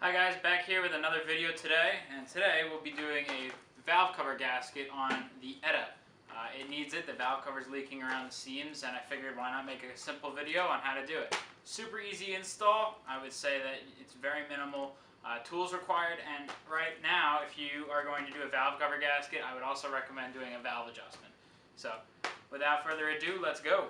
Hi guys, back here with another video today, and today we'll be doing a valve cover gasket on the ETA. It needs it, the valve cover is leaking around the seams, and I figured why not make a simple video on how to do it. Super easy install. I would say that it's very minimal tools required, and right now if you are going to do a valve cover gasket, I would also recommend doing a valve adjustment. So without further ado, let's go.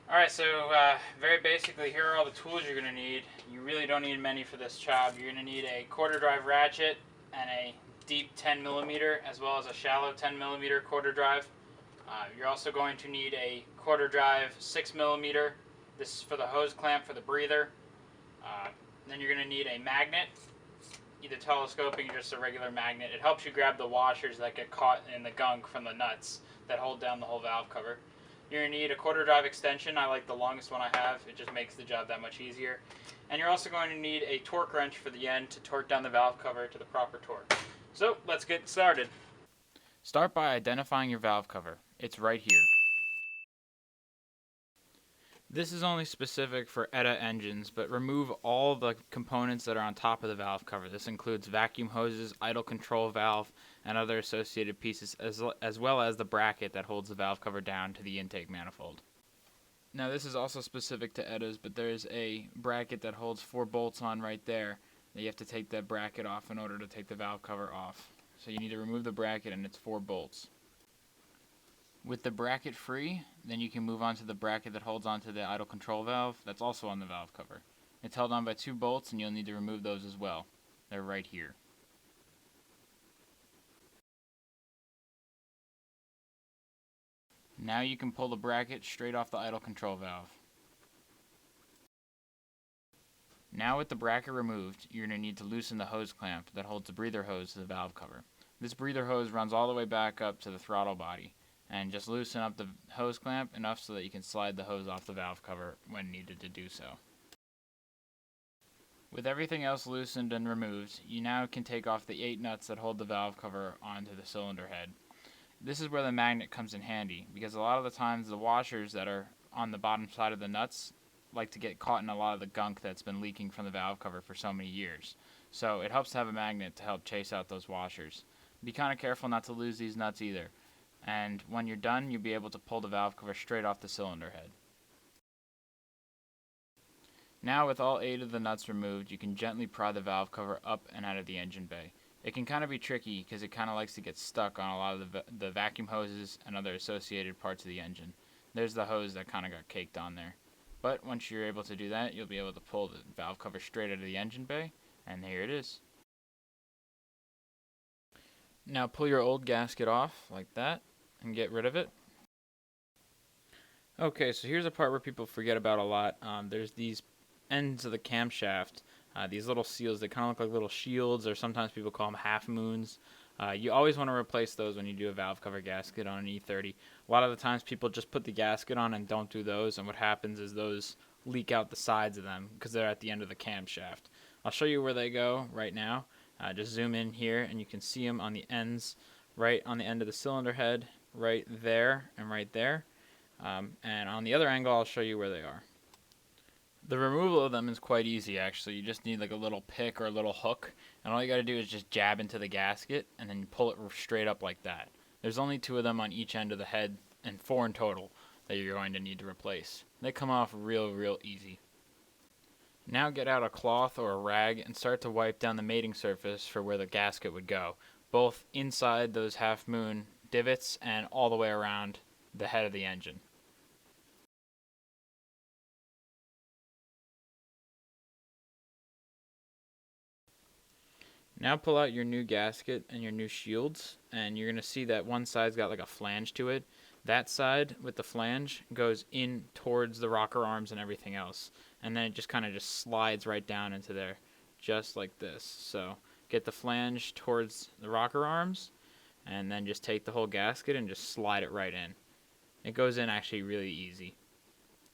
Alright, so very basically here are all the tools you're going to need. You really don't need many for this job. You're going to need a quarter drive ratchet and a deep 10mm as well as a shallow 10mm quarter drive. You're also going to need a quarter drive 6mm. This is for the hose clamp for the breather. Then you're going to need a magnet, either telescoping or just a regular magnet. It helps you grab the washers that get caught in the gunk from the nuts that hold down the whole valve cover. You're going to need a quarter drive extension. I like the longest one I have. It just makes the job that much easier. And you're also going to need a torque wrench for the end to torque down the valve cover to the proper torque. So let's get started. Start by identifying your valve cover. It's right here. This is only specific for ETA engines, but remove all the components that are on top of the valve cover. This includes vacuum hoses, idle control valve, and other associated pieces, as well as the bracket that holds the valve cover down to the intake manifold. Now this is also specific to ETAs, but there's a bracket that holds 4 bolts on right there that you have to take that bracket off in order to take the valve cover off. So you need to remove the bracket, and it's 4 bolts. With the bracket free, then you can move on to the bracket that holds onto the idle control valve. That's also on the valve cover. It's held on by 2 bolts, and you'll need to remove those as well. They're right here. Now you can pull the bracket straight off the idle control valve. Now with the bracket removed, you're going to need to loosen the hose clamp that holds the breather hose to the valve cover. This breather hose runs all the way back up to the throttle body. And just loosen up the hose clamp enough so that you can slide the hose off the valve cover when needed to do so. With everything else loosened and removed, you now can take off the 8 nuts that hold the valve cover onto the cylinder head. This is where the magnet comes in handy, because a lot of the times the washers that are on the bottom side of the nuts like to get caught in a lot of the gunk that's been leaking from the valve cover for so many years. So it helps to have a magnet to help chase out those washers. Be kind of careful not to lose these nuts either. And when you're done, you'll be able to pull the valve cover straight off the cylinder head. Now with all 8 of the nuts removed, you can gently pry the valve cover up and out of the engine bay. It can kind of be tricky because it kind of likes to get stuck on a lot of the vacuum hoses and other associated parts of the engine. There's the hose that kind of got caked on there. But once you're able to do that, you'll be able to pull the valve cover straight out of the engine bay, and here it is. Now pull your old gasket off like that and get rid of it. Okay, so here's a part where people forget about a lot. There's these ends of the camshaft, these little seals. They kind of look like little shields, or sometimes people call them half moons. You always want to replace those when you do a valve cover gasket on an E30. A lot of the times people just put the gasket on and don't do those, and what happens is those leak out the sides of them because they're at the end of the camshaft. I'll show you where they go right now. Just zoom in here and you can see them on the ends, right on the end of the cylinder head, right there and right there. And on the other angle, I'll show you where they are. The removal of them is quite easy, actually. You just need like a little pick or a little hook, and all you got to do is just jab into the gasket and then pull it straight up like that. There's only 2 of them on each end of the head, and 4 in total that you're going to need to replace. They come off real easy. Now get out a cloth or a rag and start to wipe down the mating surface for where the gasket would go, both inside those half moon divots and all the way around the head of the engine. Now pull out your new gasket and your new shields, and you're going to see that one side's got like a flange to it. That side with the flange goes in towards the rocker arms and everything else, and then it just kind of just slides right down into there, just like this. So get the flange towards the rocker arms, and then just take the whole gasket and just slide it right in. It goes in actually really easy.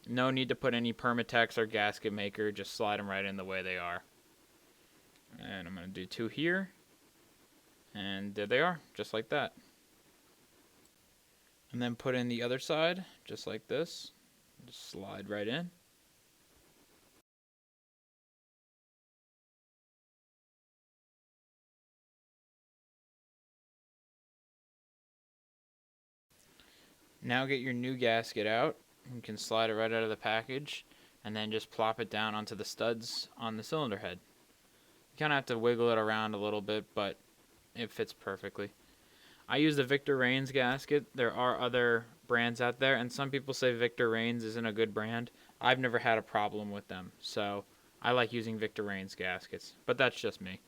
No need to put any Permatex or gasket maker, just slide them right in the way they are. And I'm going to do 2 here, and there they are, just like that. And then put in the other side, just like this. Just slide right in. Now get your new gasket out. You can slide it right out of the package and then just plop it down onto the studs on the cylinder head. You kind of have to wiggle it around a little bit, but it fits perfectly. I use the Victor Reigns gasket. There are other brands out there, and some people say Victor Reigns isn't a good brand. I've never had a problem with them, so I like using Victor Reigns gaskets, but that's just me.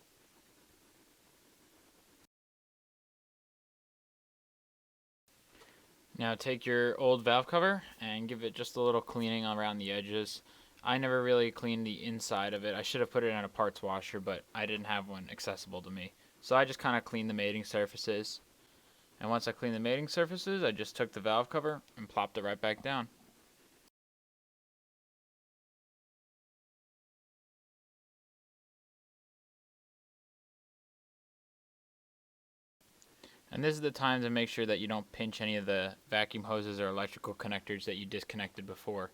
Now take your old valve cover and give it just a little cleaning around the edges. I never really cleaned the inside of it. I should have put it in a parts washer, but I didn't have one accessible to me. So I just kind of cleaned the mating surfaces. And once I cleaned the mating surfaces, I just took the valve cover and plopped it right back down. And this is the time to make sure that you don't pinch any of the vacuum hoses or electrical connectors that you disconnected before.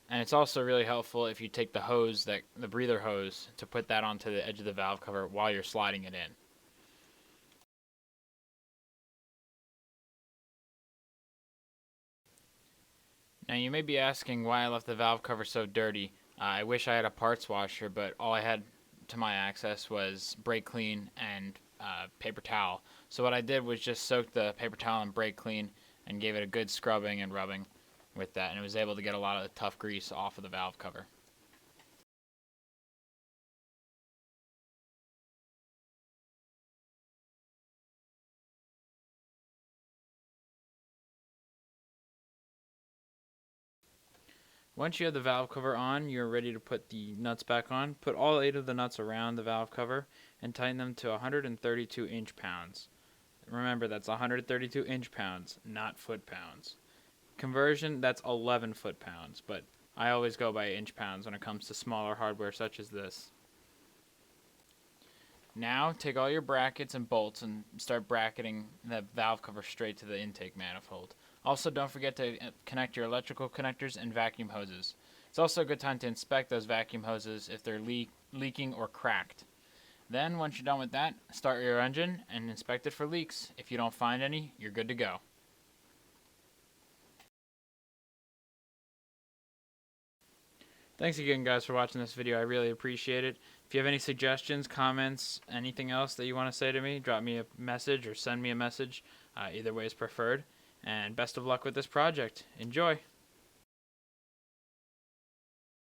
And it's also really helpful if you take the hose, the breather hose, to put that onto the edge of the valve cover while you're sliding it in. Now you may be asking why I left the valve cover so dirty. I wish I had a parts washer, but all I had to my access was brake clean and paper towel. So what I did was just soak the paper towel in brake clean and gave it a good scrubbing and rubbing with that, and it was able to get a lot of the tough grease off of the valve cover. Once you have the valve cover on, you're ready to put the nuts back on. Put all 8 of the nuts around the valve cover and tighten them to 132 inch-pounds. Remember, that's 132 inch-pounds, not foot-pounds. Conversion, that's 11 foot-pounds, but I always go by inch-pounds when it comes to smaller hardware such as this. Now, take all your brackets and bolts and start bracketing the valve cover straight to the intake manifold. Also, don't forget to connect your electrical connectors and vacuum hoses. It's also a good time to inspect those vacuum hoses if they're leaking or cracked. Then, once you're done with that, start your engine and inspect it for leaks. If you don't find any, you're good to go. Thanks again, guys, for watching this video. I really appreciate it. If you have any suggestions, comments, anything else that you want to say to me, drop me a message or send me a message. Either way is preferred. And best of luck with this project. Enjoy!